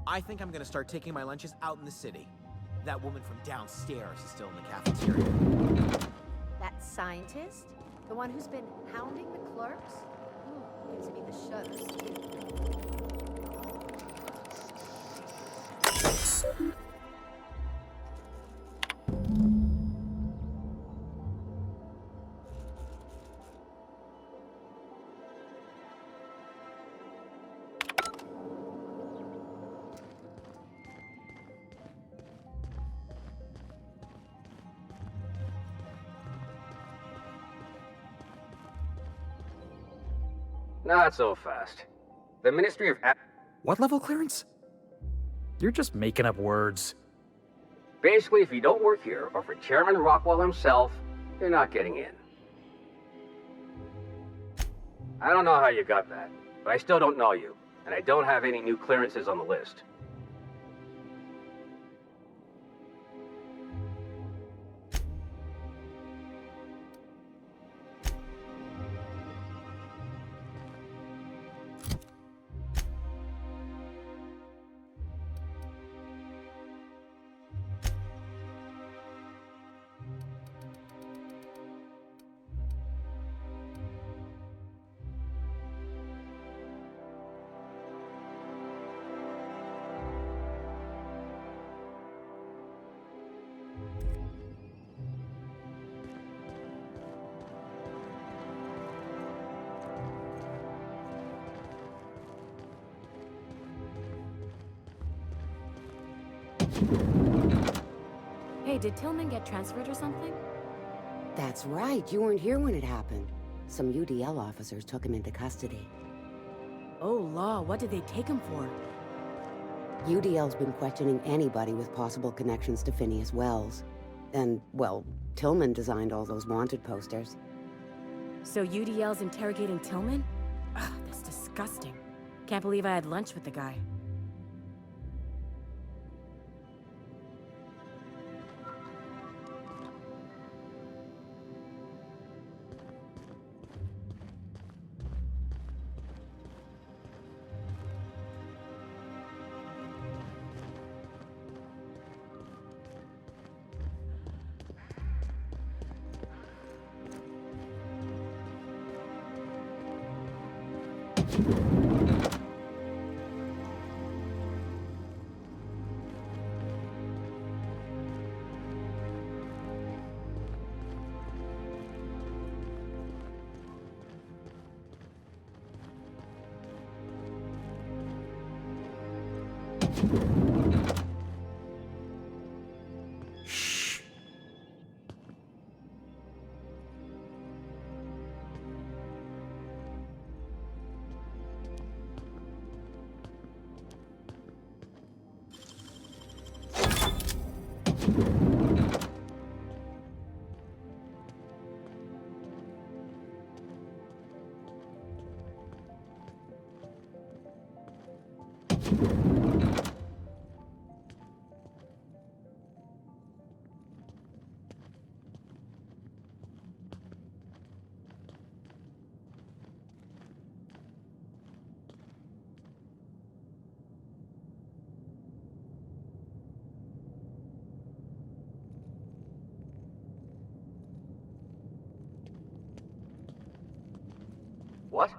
I think I'm gonna start taking my lunches out in the city. That woman from downstairs is still in the cafeteria. That scientist? The one who's been hounding the clerks? Ooh, gives me the shudders, too. Not so fast. The Ministry of What level clearance? You're just making up words. Basically, if you don't work here, or for Chairman Rockwell himself, you're not getting in. I don't know how you got that, but I still don't know you, and I don't have any new clearances on the list. Hey, did Tillman get transferred or something? That's right, you weren't here when it happened. Some UDL officers took him into custody. Oh, law, what did they take him for? UDL's been questioning anybody with possible connections to Phineas Wells. And, well, Tillman designed all those wanted posters. So UDL's interrogating Tillman? Ugh, that's disgusting. Can't believe I had lunch with the guy. Shh. What?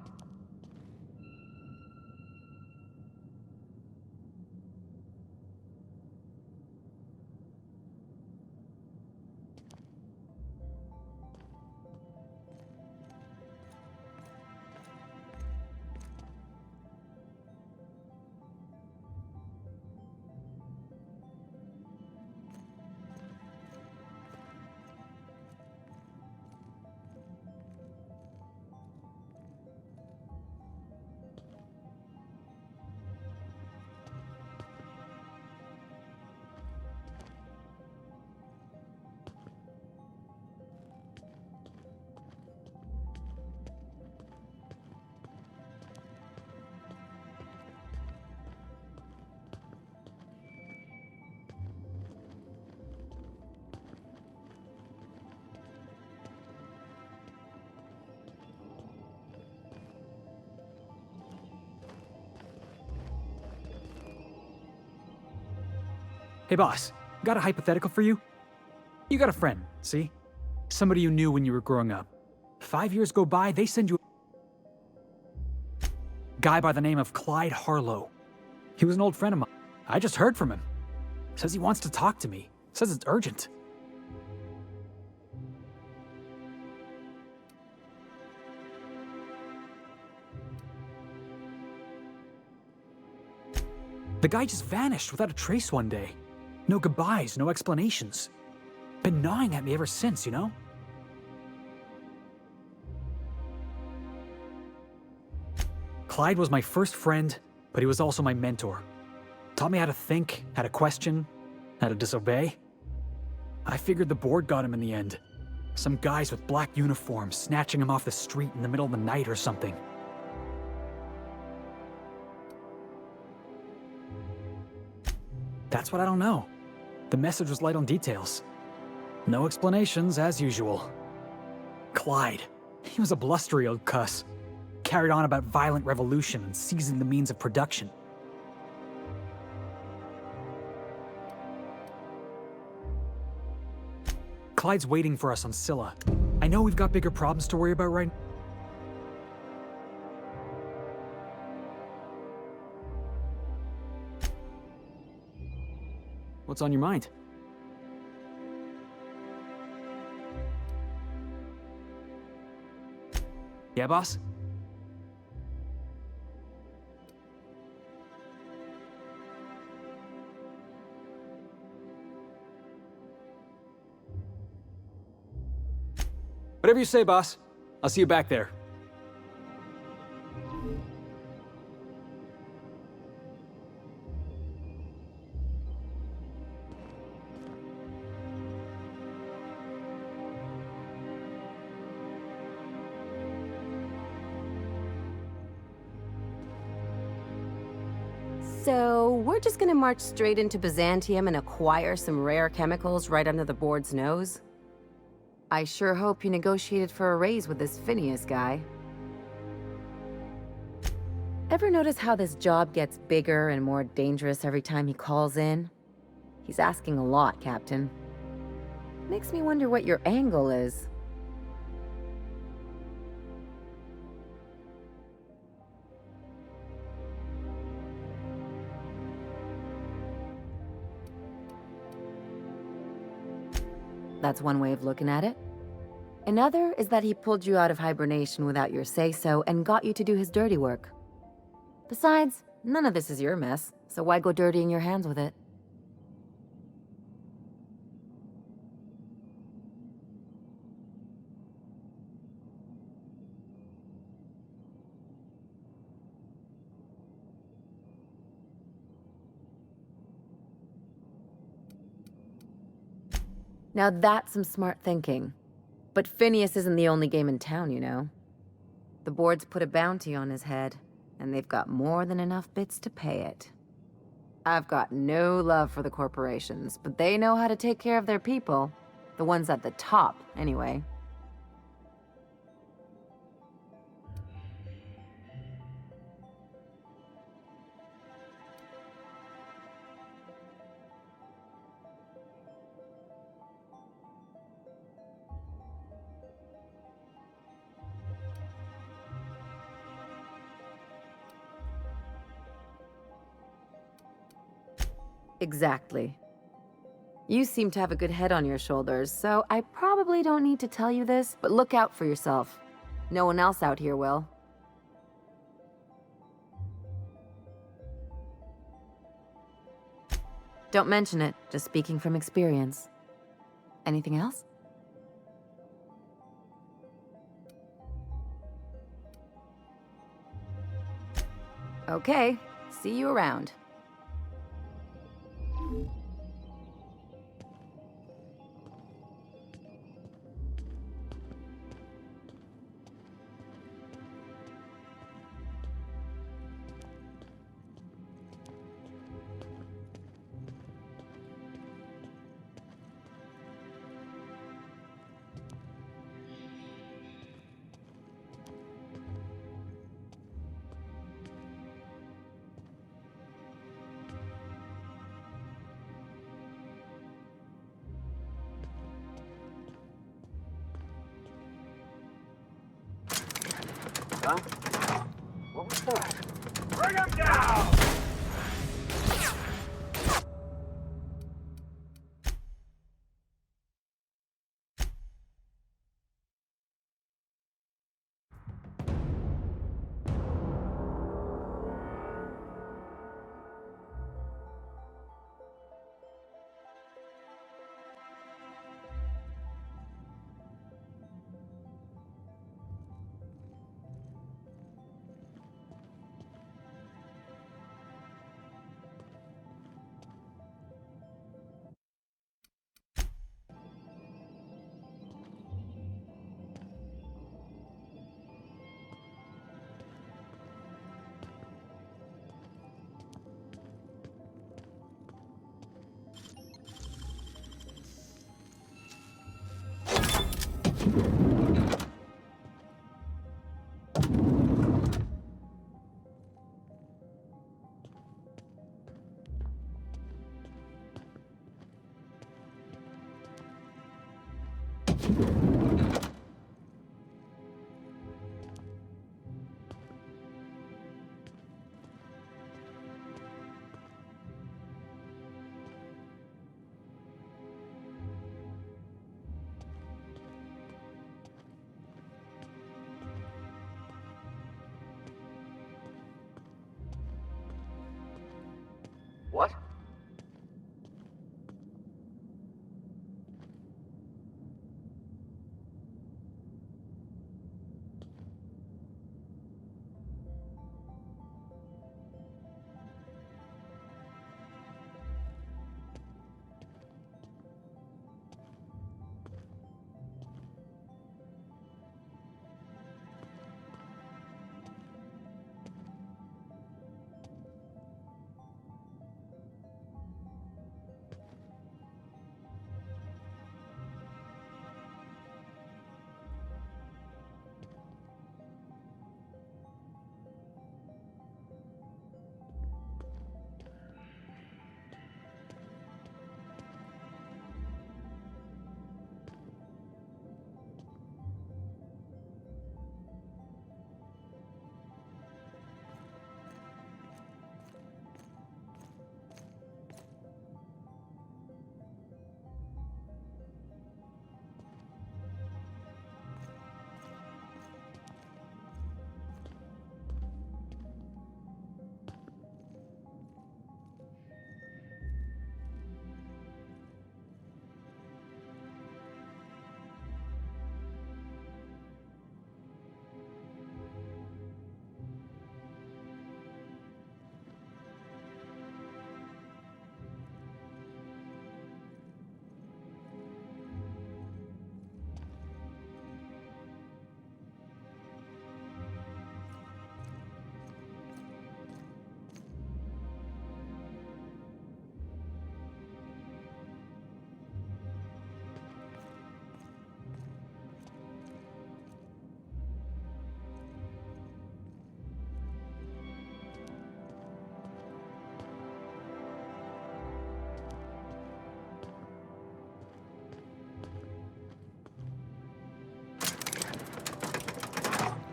Hey boss, got a hypothetical for you? You got a friend, see? Somebody you knew when you were growing up. 5 years go by, they send you a guy by the name of Clyde Harlow. He was an old friend of mine. I just heard from him. Says he wants to talk to me. Says it's urgent. The guy just vanished without a trace one day. No goodbyes, no explanations. Been gnawing at me ever since, you know? Clyde was my first friend, but he was also my mentor. Taught me how to think, how to question, how to disobey. I figured the board got him in the end. Some guys with black uniforms snatching him off the street in the middle of the night or something. That's what I don't know. The message was light on details. No explanations, as usual. Clyde. He was a blustery old cuss. Carried on about violent revolution and seizing the means of production. Clyde's waiting for us on Scylla. I know we've got bigger problems to worry about right now. What's on your mind? Yeah, boss? Whatever you say, boss. I'll see you back there. So, we're just gonna march straight into Byzantium and acquire some rare chemicals right under the board's nose? I sure hope you negotiated for a raise with this Phineas guy. Ever notice how this job gets bigger and more dangerous every time he calls in? He's asking a lot, Captain. Makes me wonder what your angle is. That's one way of looking at it. Another is that he pulled you out of hibernation without your say-so and got you to do his dirty work. Besides, none of this is your mess, so why go dirtying your hands with it? Now that's some smart thinking. But Phineas isn't the only game in town, you know. The board's put a bounty on his head, and they've got more than enough bits to pay it. I've got no love for the corporations, but they know how to take care of their people. The ones at the top, anyway. Exactly. You seem to have a good head on your shoulders, so I probably don't need to tell you this, but look out for yourself. No one else out here will. Don't mention it, just speaking from experience. Anything else? Okay, see you around. Huh? What was that? Bring him down! What?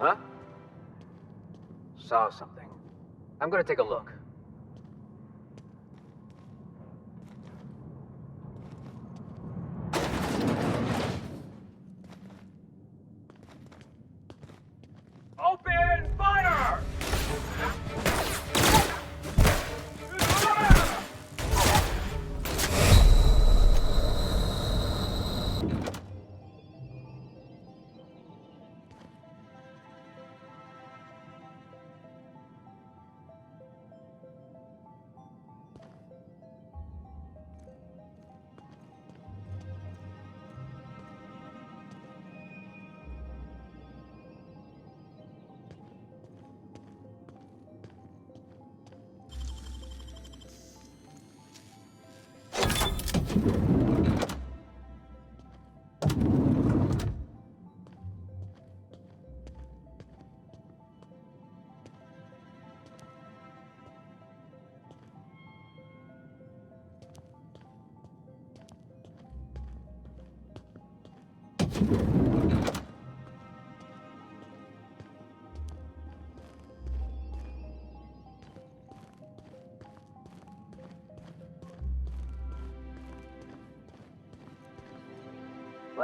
Huh? Saw something. I'm gonna take a look. Open fire!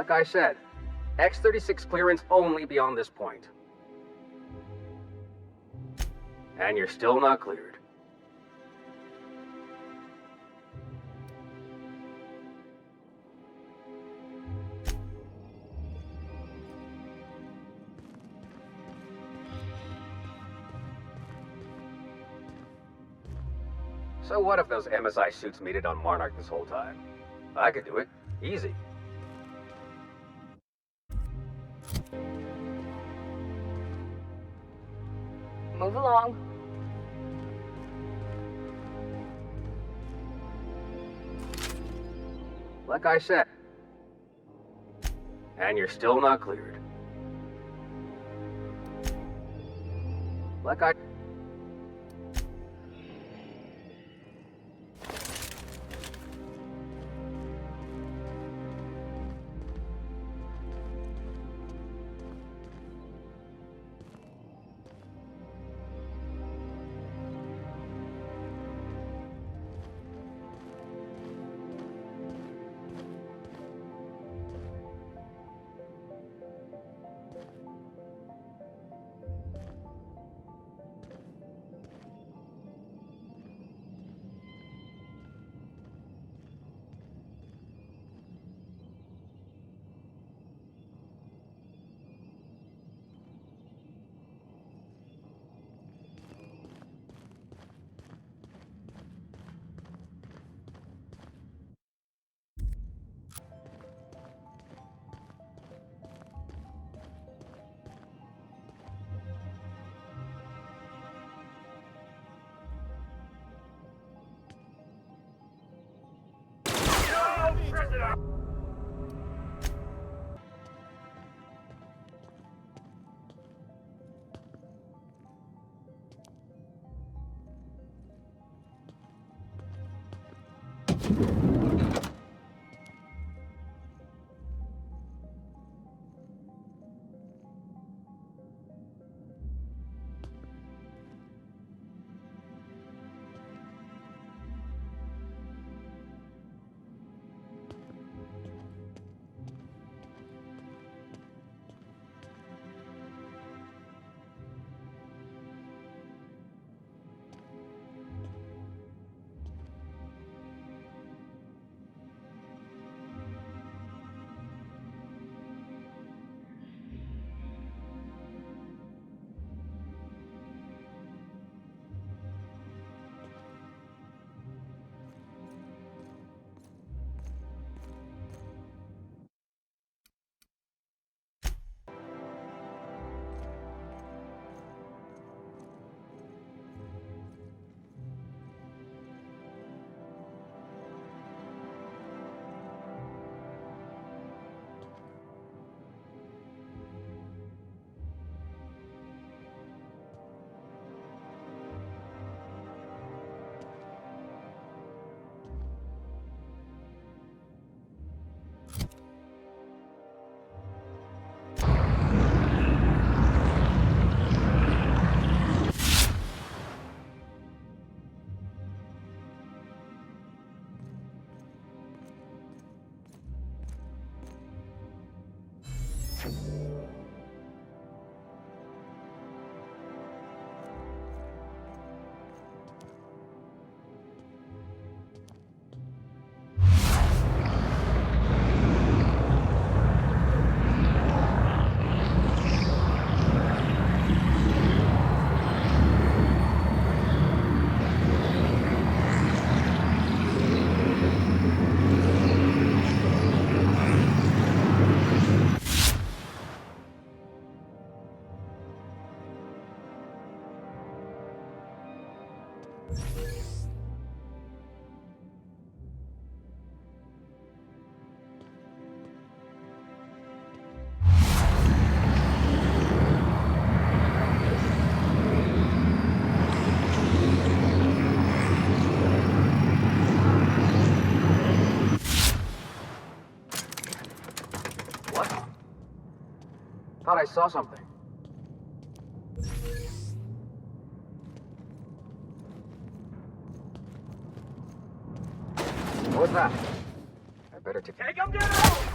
Like I said, X-36 clearance only beyond this point. And you're still not cleared. So what if those MSI suits made it on Monarch this whole time? I could do it. Easy. Move along. Like I said. And you're still not cleared. Like I... No, prisoner! Thought I saw something. What was that? I better take... Take him down!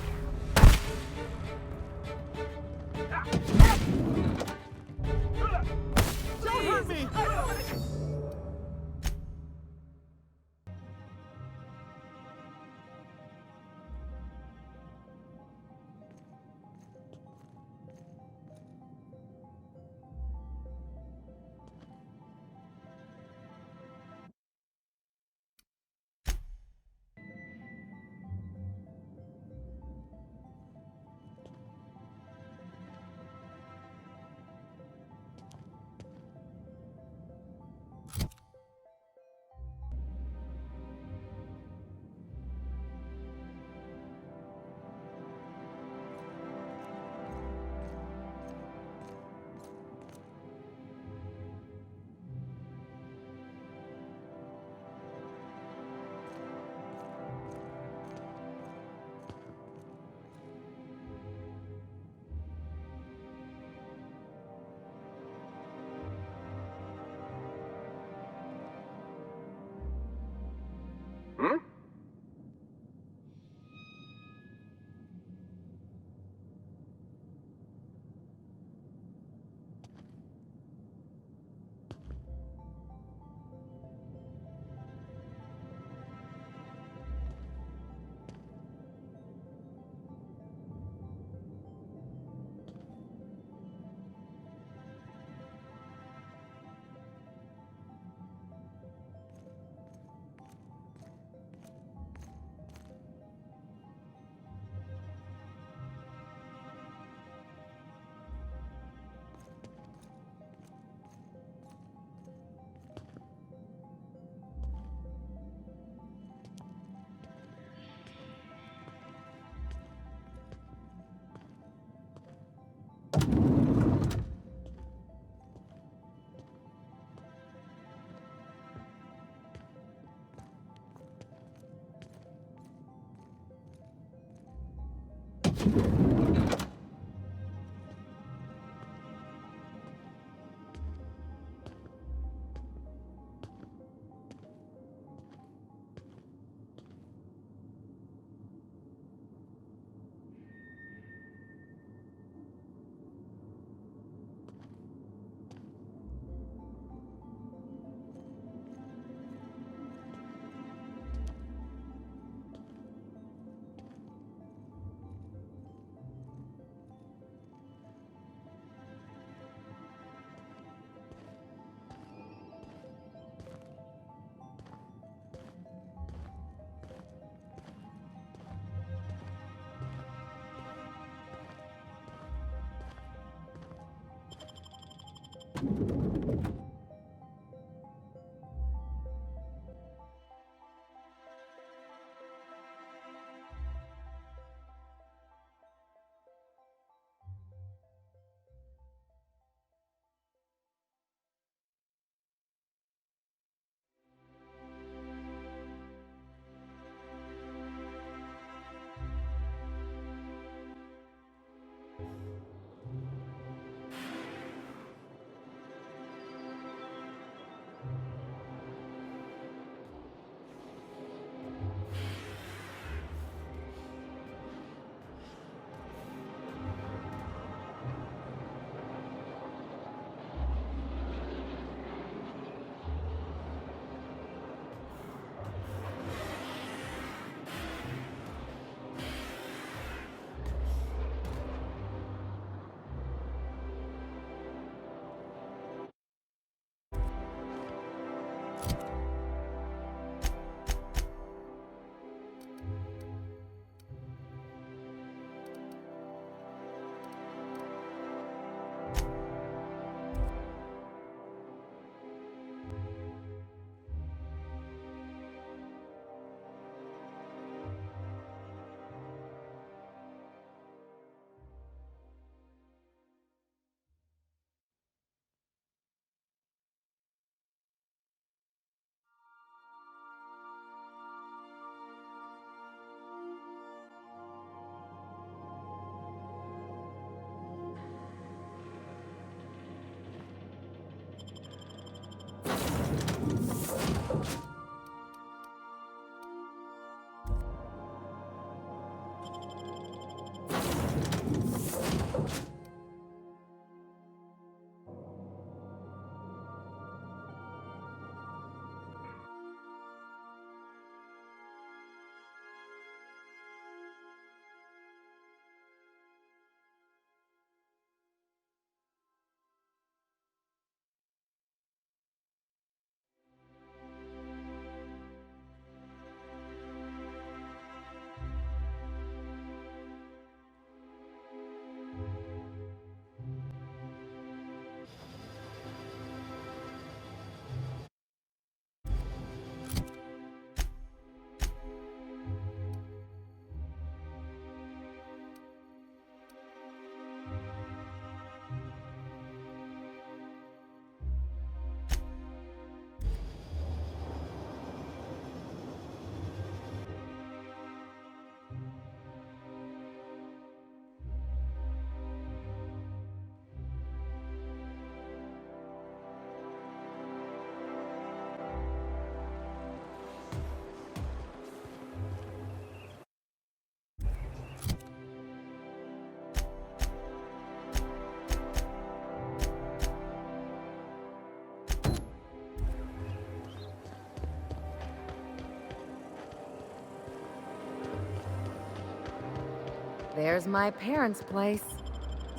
There's my parents' place.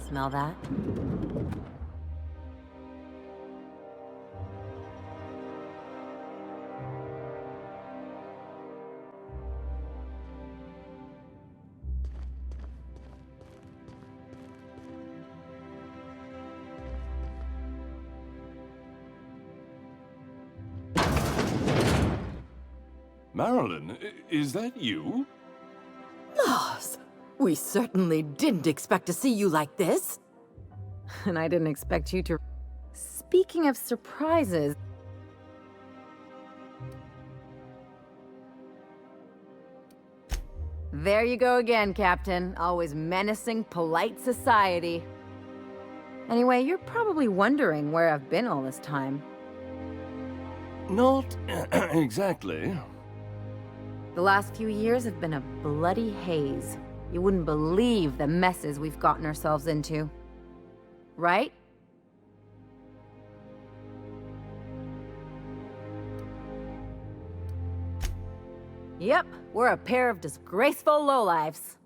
Smell that? Marilyn, is that you? Moss, we certainly didn't expect to see you like this. And I didn't expect you to... Speaking of surprises... There you go again, Captain. Always menacing polite society. Anyway, you're probably wondering where I've been all this time. Not exactly. The last few years have been a bloody haze. You wouldn't believe the messes we've gotten ourselves into. Right? Yep, we're a pair of disgraceful lowlifes.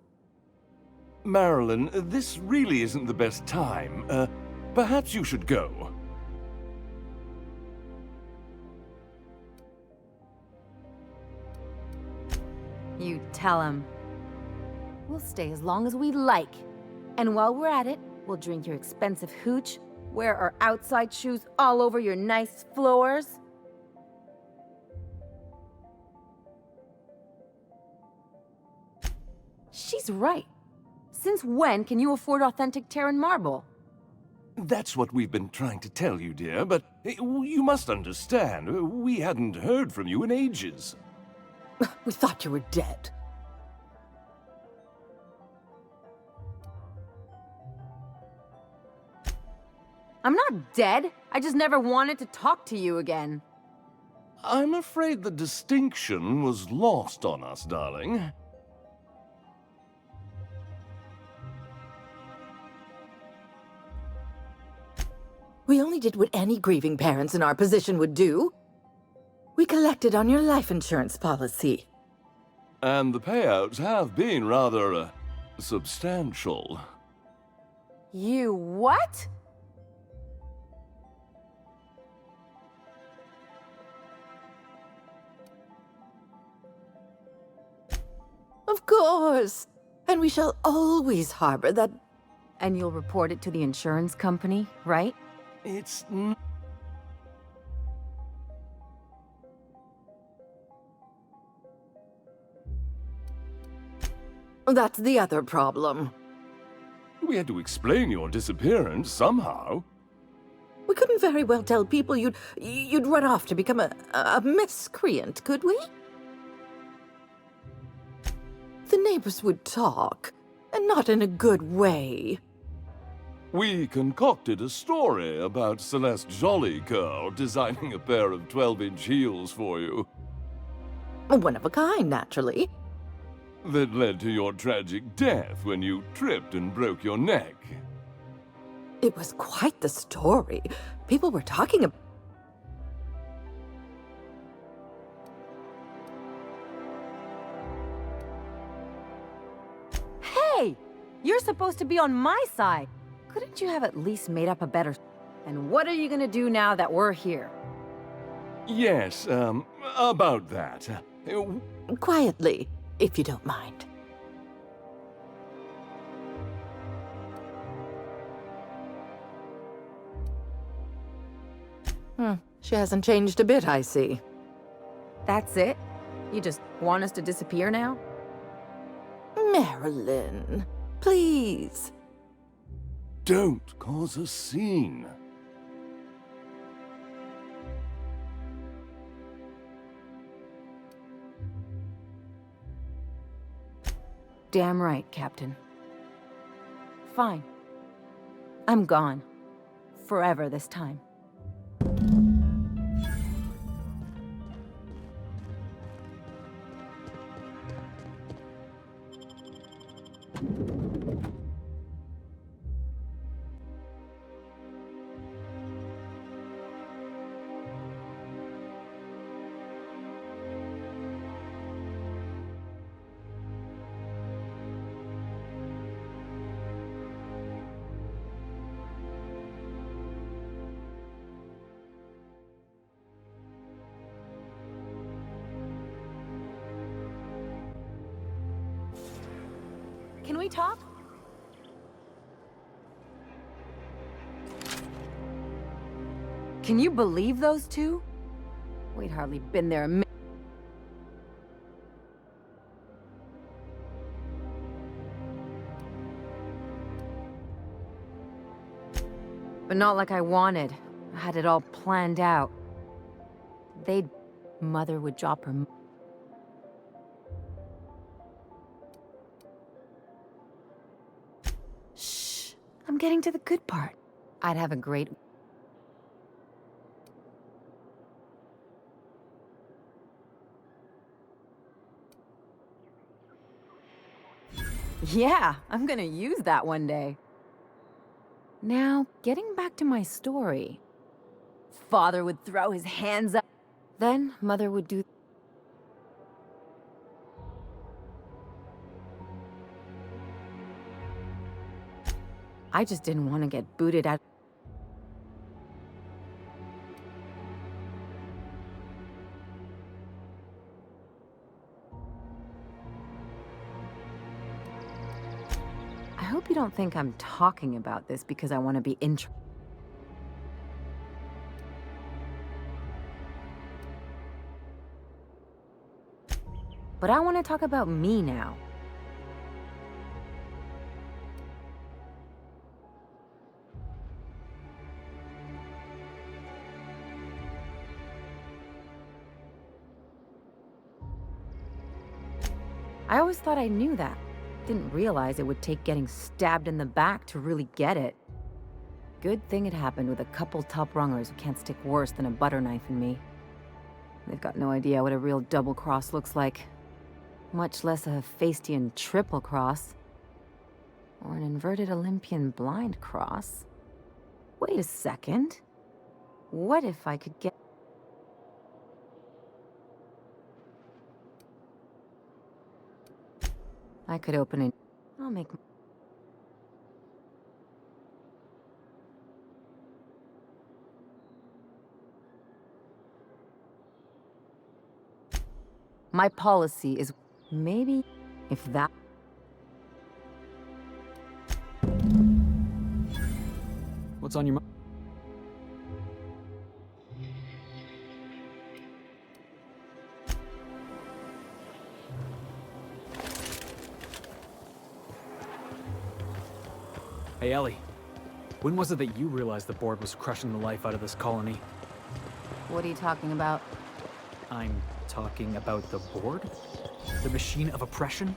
Marilyn, this really isn't the best time. Perhaps you should go. You tell him. We'll stay as long as we like. And while we're at it, we'll drink your expensive hooch, wear our outside shoes all over your nice floors. She's right. Since when can you afford authentic Terran marble? That's what we've been trying to tell you, dear, but you must understand, we hadn't heard from you in ages. We thought you were dead. I'm not dead. I just never wanted to talk to you again. I'm afraid the distinction was lost on us, darling. We only did what any grieving parents in our position would do. We collected on your life insurance policy. And the payouts have been rather, substantial. You what? Of course. And we shall always harbor that... And you'll report it to the insurance company, right? It's... That's the other problem. We had to explain your disappearance somehow. We couldn't very well tell people you'd run off to become a miscreant, could we? The neighbors would talk, and not in a good way. We concocted a story about Celeste Jollycurl designing a pair of 12-inch heels for you. One of a kind, naturally. That led to your tragic death when you tripped and broke your neck. It was quite the story. People were talking about... Hey! You're supposed to be on my side. Couldn't you have at least made up a better... And what are you gonna do now that we're here? Yes, about that. Quietly, if you don't mind. She hasn't changed a bit, I see. That's it? You just want us to disappear now? Marilyn, please. Don't cause a scene. Damn right, Captain. Fine. I'm gone. Forever this time. Can we talk? Can you believe those two? We'd hardly been there a minute. But not like I wanted. I had it all planned out. Mother would drop her... Shh. I'm getting to the good part. I'd have a great... Yeah, I'm gonna use that one day. Now, getting back to my story. Father would throw his hands up. Then, Mother would do... I just didn't want to get booted out. I hope you don't think I'm talking about this because I want to be But I want to talk about me now. I always thought I knew that. Didn't realize it would take getting stabbed in the back to really get it. Good thing it happened with a couple top rungers who can't stick worse than a butter knife in me. They've got no idea what a real double cross looks like. Much less a Hephaestian triple cross. Or an inverted Olympian blind cross. Wait a second. What if I could get... I could open it. I'll make... My policy is maybe if that... What's on your mind? Hey, Ellie. When was it that you realized the board was crushing the life out of this colony? What are you talking about? I'm talking about the board? The machine of oppression?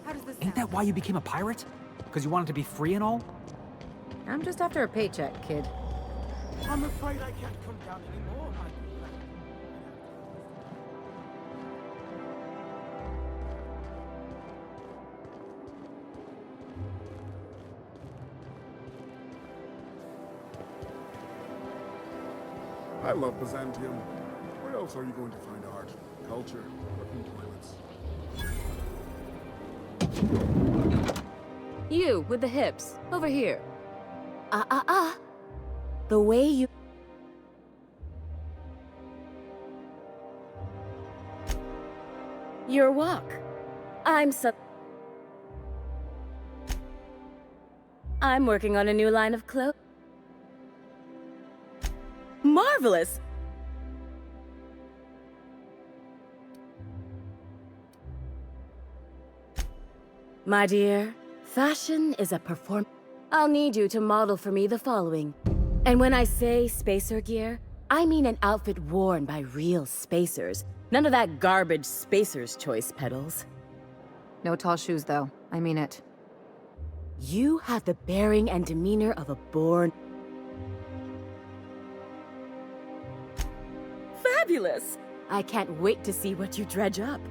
How does this Ain't that why you became a pirate? Because you wanted to be free and all? I'm just after a paycheck, kid. I'm afraid I can't come down anymore. I love Byzantium. Where else are you going to find art, culture, or toilets? You, with the hips. Over here. The way you... Your walk. I'm working on a new line of clothes. Marvelous! My dear, fashion is a perform... I'll need you to model for me the following. And when I say spacer gear, I mean an outfit worn by real spacers. None of that garbage spacer's choice pedals. No tall shoes, though. I mean it. You have the bearing and demeanor of a born... Fabulous! I can't wait to see what you dredge up.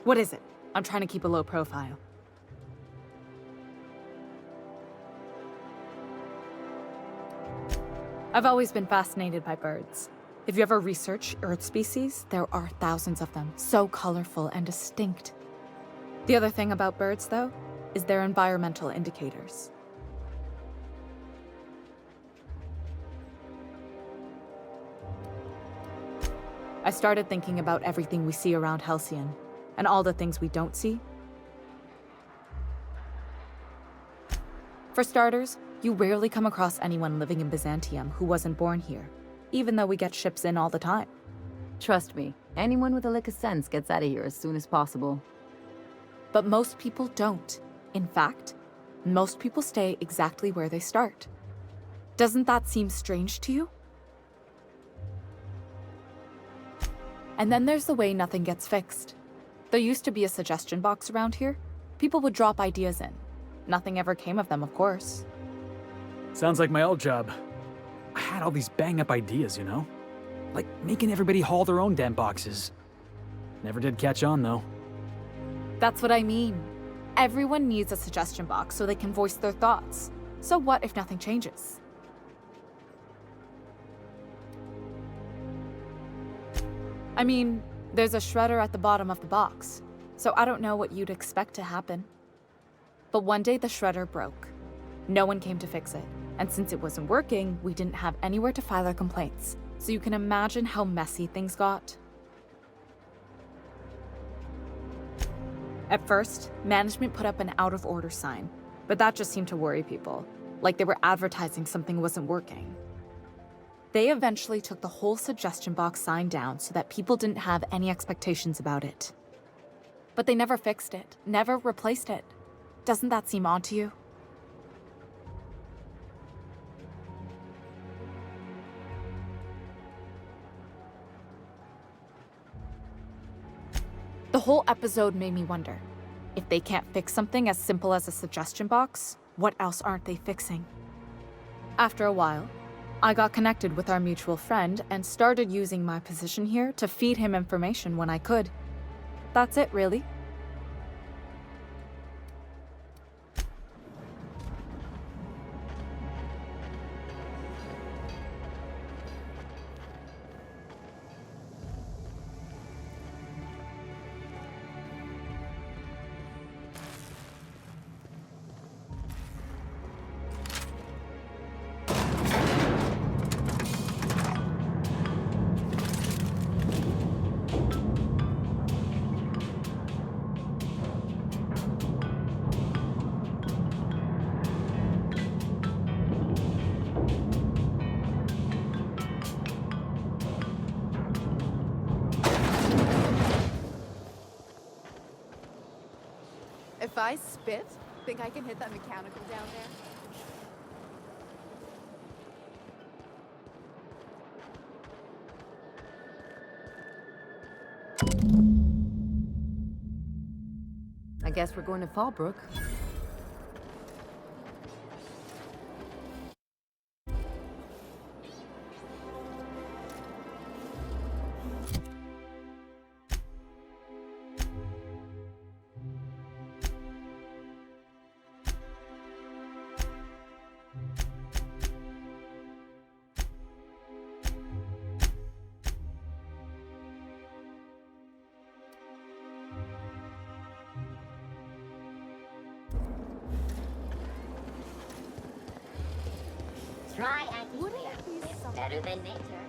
What is it? I'm trying to keep a low profile. I've always been fascinated by birds. If you ever research Earth species, there are thousands of them, so colorful and distinct. The other thing about birds, though, is their environmental indicators. I started thinking about everything we see around Halcyon, and all the things we don't see. For starters, you rarely come across anyone living in Byzantium who wasn't born here, even though we get ships in all the time. Trust me, anyone with a lick of sense gets out of here as soon as possible. But most people don't. In fact, most people stay exactly where they start. Doesn't that seem strange to you? And then there's the way nothing gets fixed. There used to be a suggestion box around here. People would drop ideas in. Nothing ever came of them, of course. Sounds like my old job. I had all these bang-up ideas, you know? Like making everybody haul their own damn boxes. Never did catch on, though. That's what I mean. Everyone needs a suggestion box so they can voice their thoughts. So what if nothing changes? I mean, there's a shredder at the bottom of the box, so I don't know what you'd expect to happen. But one day the shredder broke. No one came to fix it, and since it wasn't working, we didn't have anywhere to file our complaints. So you can imagine how messy things got. At first, management put up an out-of-order sign, but that just seemed to worry people, like they were advertising something wasn't working. They eventually took the whole suggestion box sign down so that people didn't have any expectations about it. But they never fixed it, never replaced it. Doesn't that seem odd to you? The whole episode made me wonder, if they can't fix something as simple as a suggestion box, what else aren't they fixing? After a while, I got connected with our mutual friend and started using my position here to feed him information when I could. That's it, really. If I spit, think I can hit that mechanical down there? I guess we're going to Fallbrook. Try anti-glare. It's better than nature.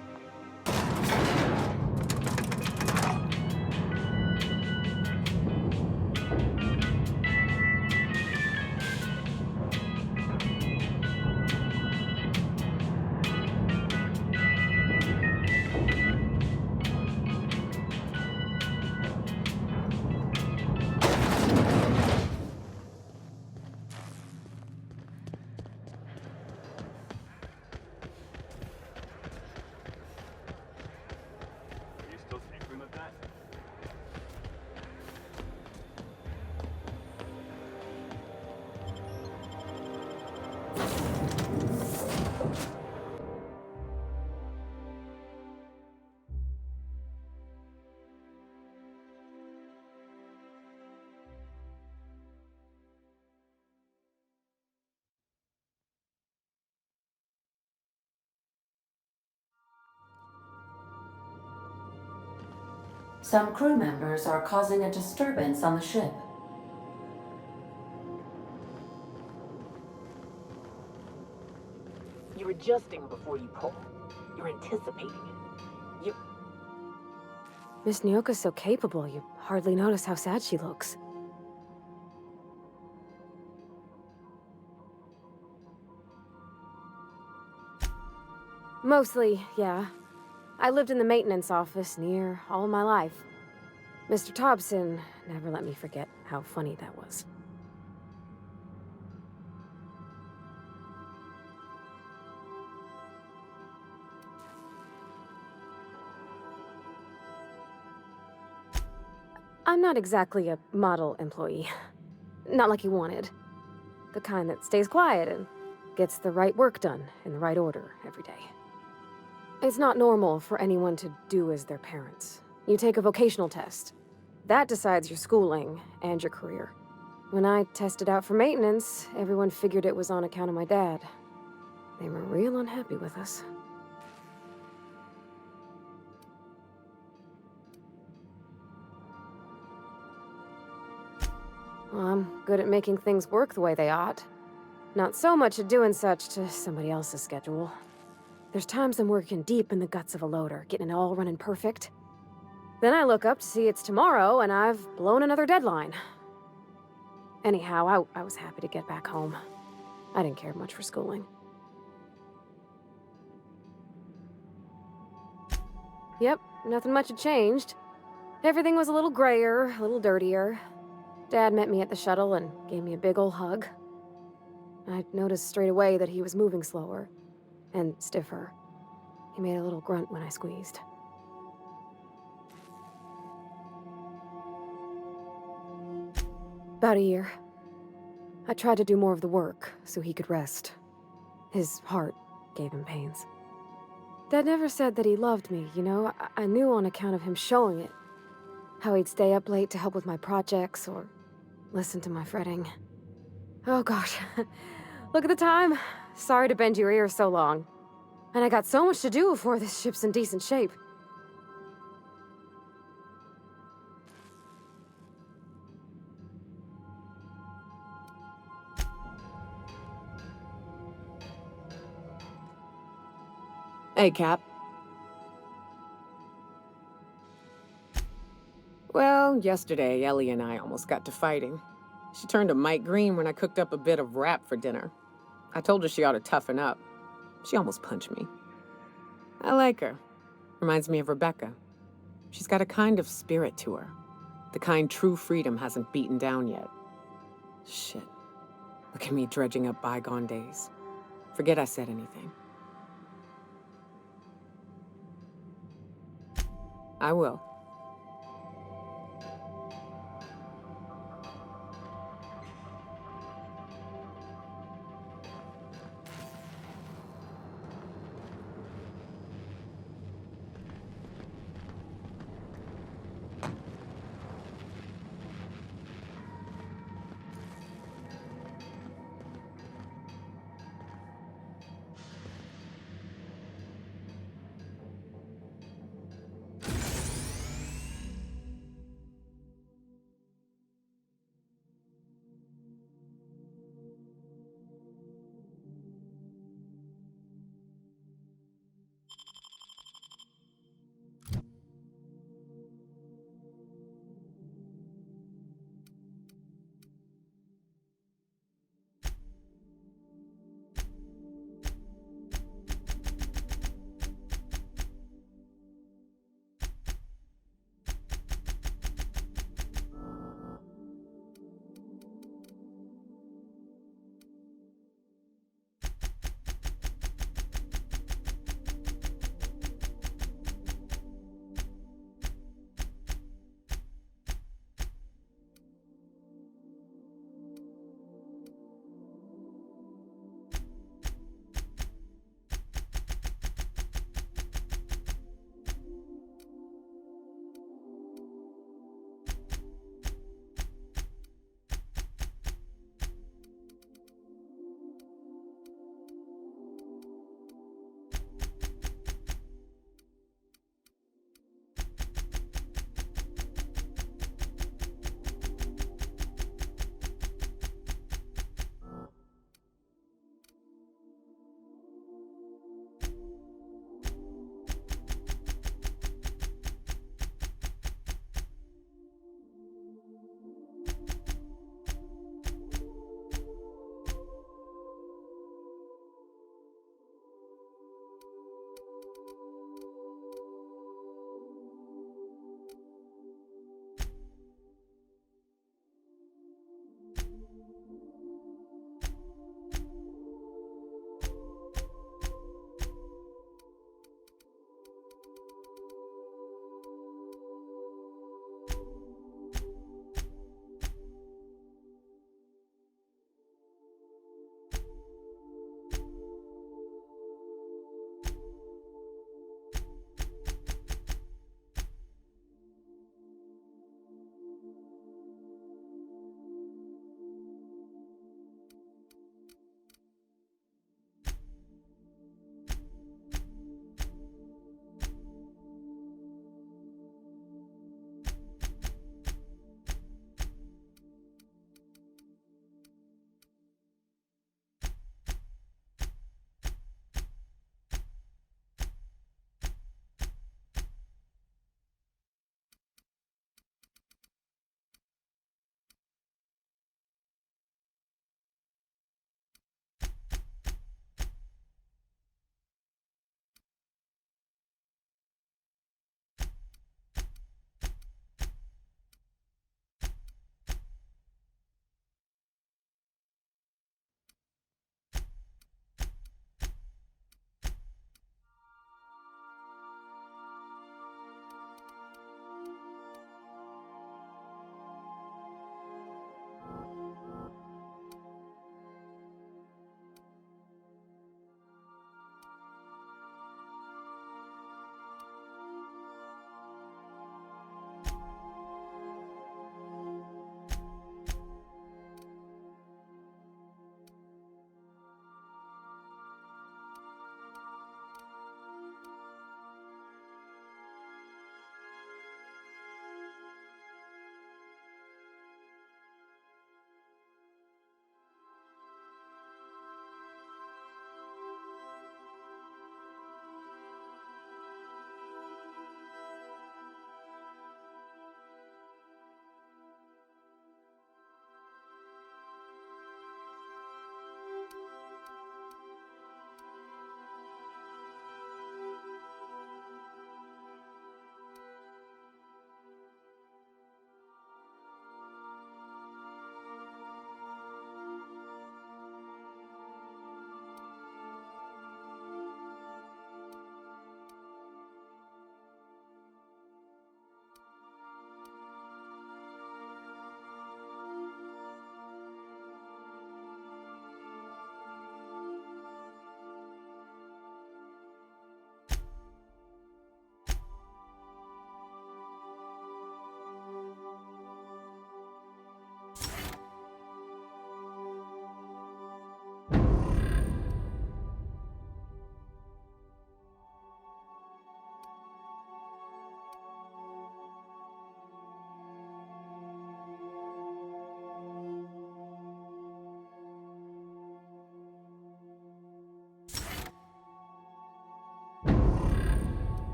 Some crew members are causing a disturbance on the ship. You're adjusting before you pull. You're anticipating it. Miss Nyoka's so capable, you hardly notice how sad she looks. Mostly, yeah. I lived in the maintenance office near all my life. Mr. Thompson never let me forget how funny that was. I'm not exactly a model employee. Not like you wanted. The kind that stays quiet and gets the right work done in the right order every day. It's not normal for anyone to do as their parents. You take a vocational test. That decides your schooling and your career. When I tested out for maintenance, everyone figured it was on account of my dad. They were real unhappy with us. Well, I'm good at making things work the way they ought. Not so much at doing such to somebody else's schedule. There's times I'm working deep in the guts of a loader, getting it all running perfect. Then I look up to see it's tomorrow, and I've blown another deadline. Anyhow, I was happy to get back home. I didn't care much for schooling. Yep, nothing much had changed. Everything was a little grayer, a little dirtier. Dad met me at the shuttle and gave me a big ol' hug. I noticed straight away that he was moving slower and stiffer. He made a little grunt when I squeezed. About a year. I tried to do more of the work so he could rest. His heart gave him pains. Dad never said that he loved me, you know? I knew on account of him showing it. How he'd stay up late to help with my projects or listen to my fretting. Oh gosh, look at the time. Sorry to bend your ear so long. And I got so much to do before this ship's in decent shape. Hey, Cap. Well, yesterday, Ellie and I almost got to fighting. She turned to Mike Green when I cooked up a bit of wrap for dinner. I told her she ought to toughen up. She almost punched me. I like her. Reminds me of Rebecca. She's got a kind of spirit to her. The kind true freedom hasn't beaten down yet. Shit. Look at me dredging up bygone days. Forget I said anything. I will.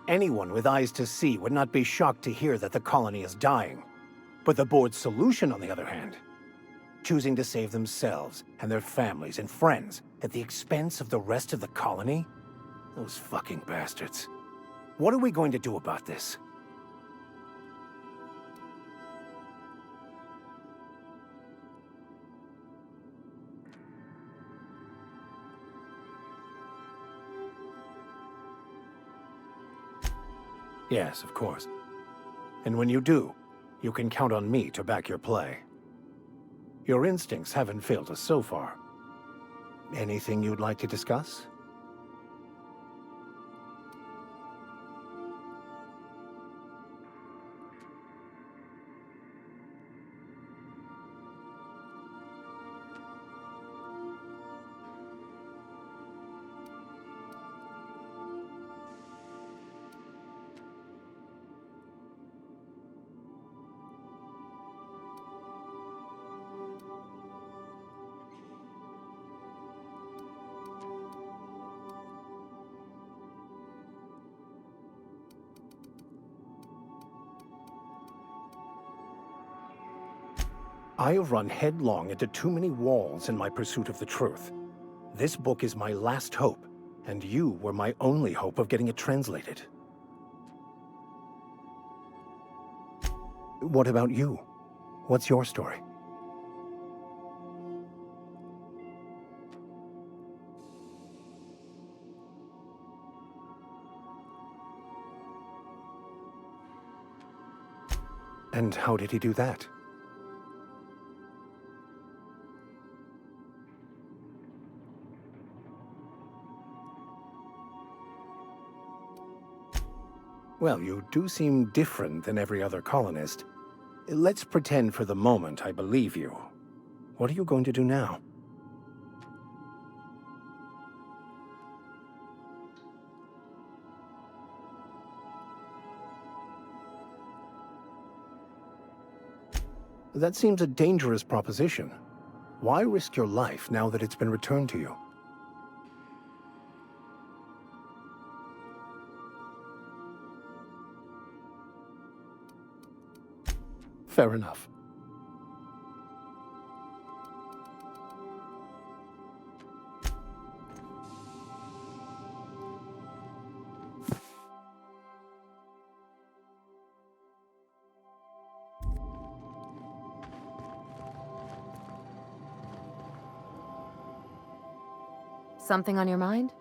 Anyone with eyes to see would not be shocked to hear that the colony is dying. But the board's solution, on the other hand, choosing to save themselves and their families and friends at the expense of the rest of the colony? Those fucking bastards. What are we going to do about this? Yes, of course. And when you do, you can count on me to back your play. Your instincts haven't failed us so far. Anything you'd like to discuss? I have run headlong into too many walls in my pursuit of the truth. This book is my last hope, and you were my only hope of getting it translated. What about you? What's your story? And how did he do that? Well, you do seem different than every other colonist. Let's pretend for the moment I believe you. What are you going to do now? That seems a dangerous proposition. Why risk your life now that it's been returned to you? Fair enough. Something on your mind?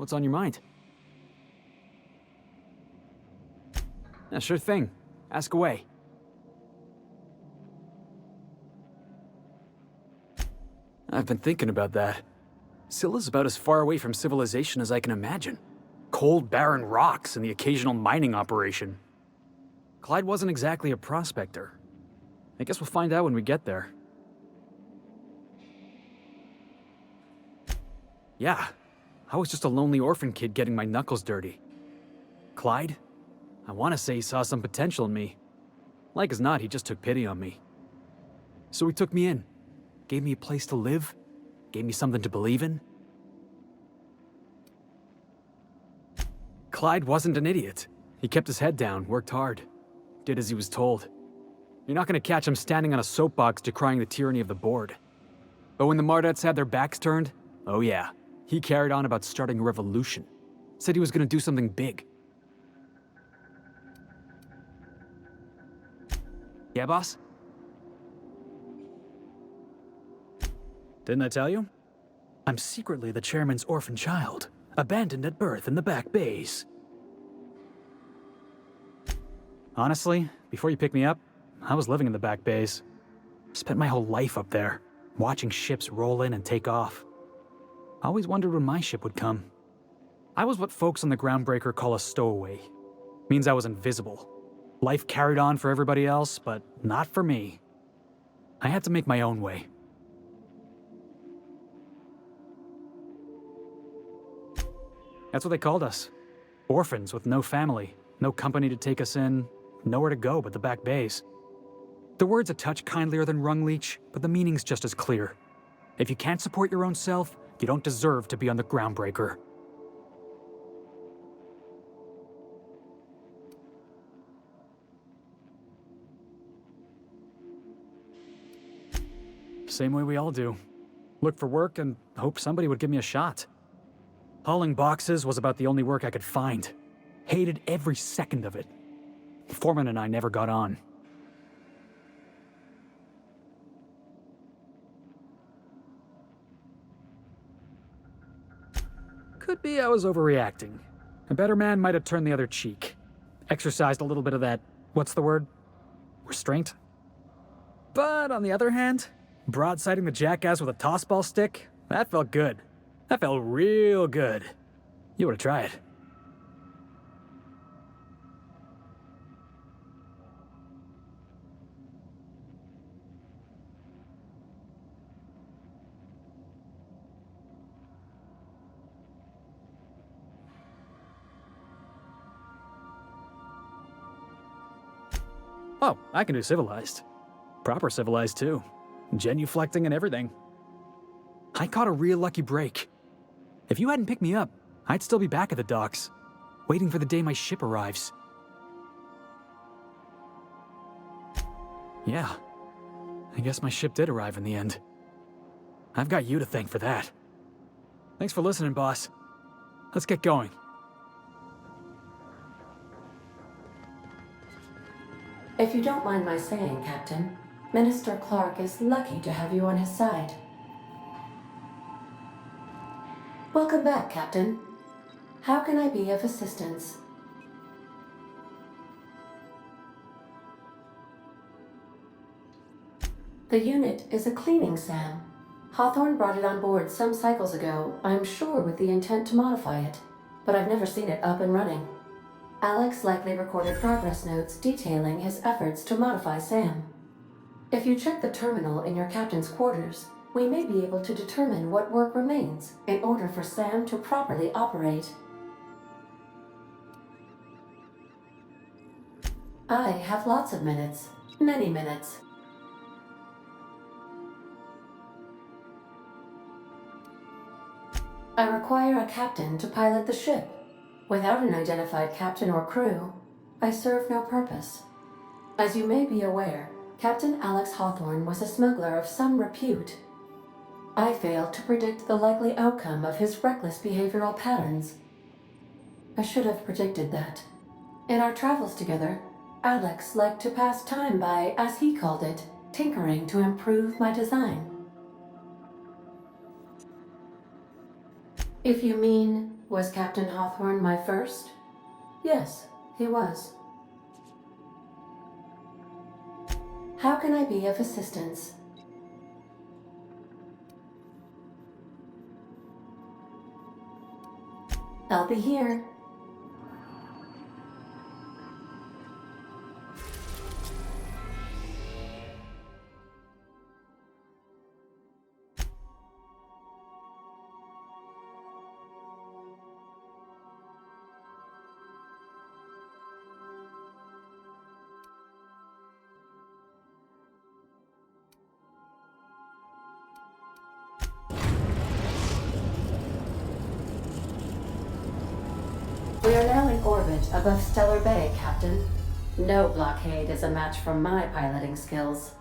What's on your mind? Yeah, sure thing. Ask away. I've been thinking about that. Scylla's about as far away from civilization as I can imagine. Cold, barren rocks and the occasional mining operation. Clyde wasn't exactly a prospector. I guess we'll find out when we get there. Yeah, I was just a lonely orphan kid getting my knuckles dirty. Clyde? I want to say he saw some potential in me. Like as not, he just took pity on me. So he took me in. Gave me a place to live. Gave me something to believe in. Clyde wasn't an idiot. He kept his head down, worked hard. Did as he was told. You're not gonna catch him standing on a soapbox decrying the tyranny of the board. But when the Mardets had their backs turned, oh yeah, he carried on about starting a revolution. Said he was gonna do something big. Yeah, boss? Didn't I tell you? I'm secretly the chairman's orphan child, abandoned at birth in the back bays. Honestly, before you picked me up, I was living in the back bays. Spent my whole life up there, watching ships roll in and take off. I always wondered when my ship would come. I was what folks on the Groundbreaker call a stowaway. Means I was invisible. Life carried on for everybody else, but not for me. I had to make my own way. That's what they called us. Orphans with no family, no company to take us in, nowhere to go but the back bays. The word's a touch kindlier than Rungleech, but the meaning's just as clear. If you can't support your own self, you don't deserve to be on the Groundbreaker. Same way we all do. Look for work and hope somebody would give me a shot. Hauling boxes was about the only work I could find. Hated every second of it. Foreman and I never got on. Could be I was overreacting. A better man might have turned the other cheek. Exercised a little bit of that, what's the word? Restraint? But on the other hand, broadsiding the jackass with a tossball stick? That felt good. That felt real good. You ought to try it. Oh, I can do civilized. Proper civilized, too. Genuflecting and everything. I caught a real lucky break. If you hadn't picked me up, I'd still be back at the docks, waiting for the day my ship arrives. Yeah, I guess my ship did arrive in the end. I've got you to thank for that. Thanks for listening, boss. Let's get going. If you don't mind my saying, Captain, Minister Clark is lucky to have you on his side. Welcome back, Captain. How can I be of assistance? The unit is a cleaning SAM. Hawthorne brought it on board some cycles ago, I'm sure with the intent to modify it, but I've never seen it up and running. Alex likely recorded progress notes detailing his efforts to modify SAM. If you check the terminal in your captain's quarters, we may be able to determine what work remains in order for SAM to properly operate. I have lots of minutes. Many minutes. I require a captain to pilot the ship. Without an identified captain or crew, I serve no purpose. As you may be aware, Captain Alex Hawthorne was a smuggler of some repute. I failed to predict the likely outcome of his reckless behavioral patterns. I should have predicted that. In our travels together, Alex liked to pass time by, as he called it, tinkering to improve my design. If you mean Was Captain Hawthorne my first? Yes, he was. How can I be of assistance? I'll be here. We are now in orbit above Stellar Bay, Captain. No blockade is a match for my piloting skills.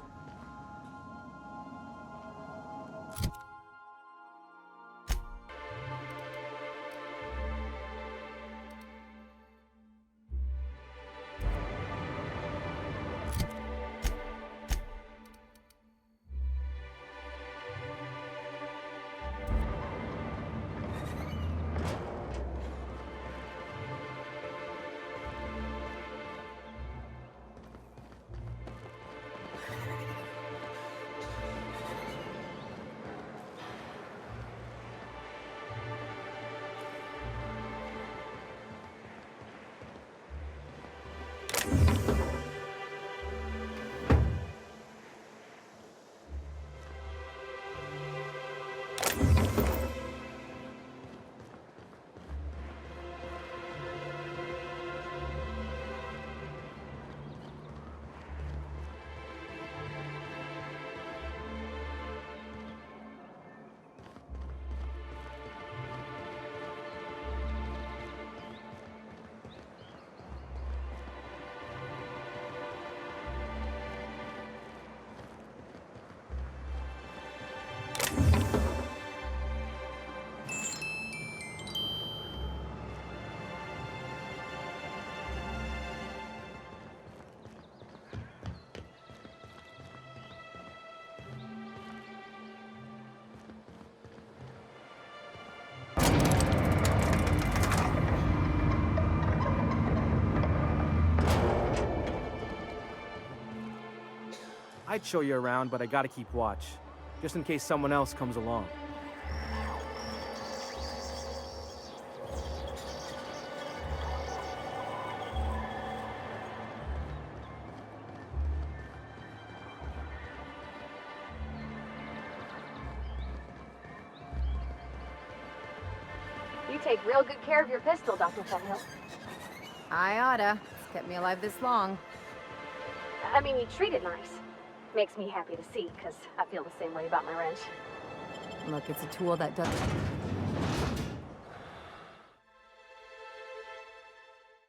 I'd show you around, but I gotta keep watch, just in case someone else comes along. You take real good care of your pistol, Dr. Fenhill. I oughta. It's kept me alive this long. I mean, you treat it nice. Makes me happy to see, because I feel the same way about my wrench. Look, it's a tool that does...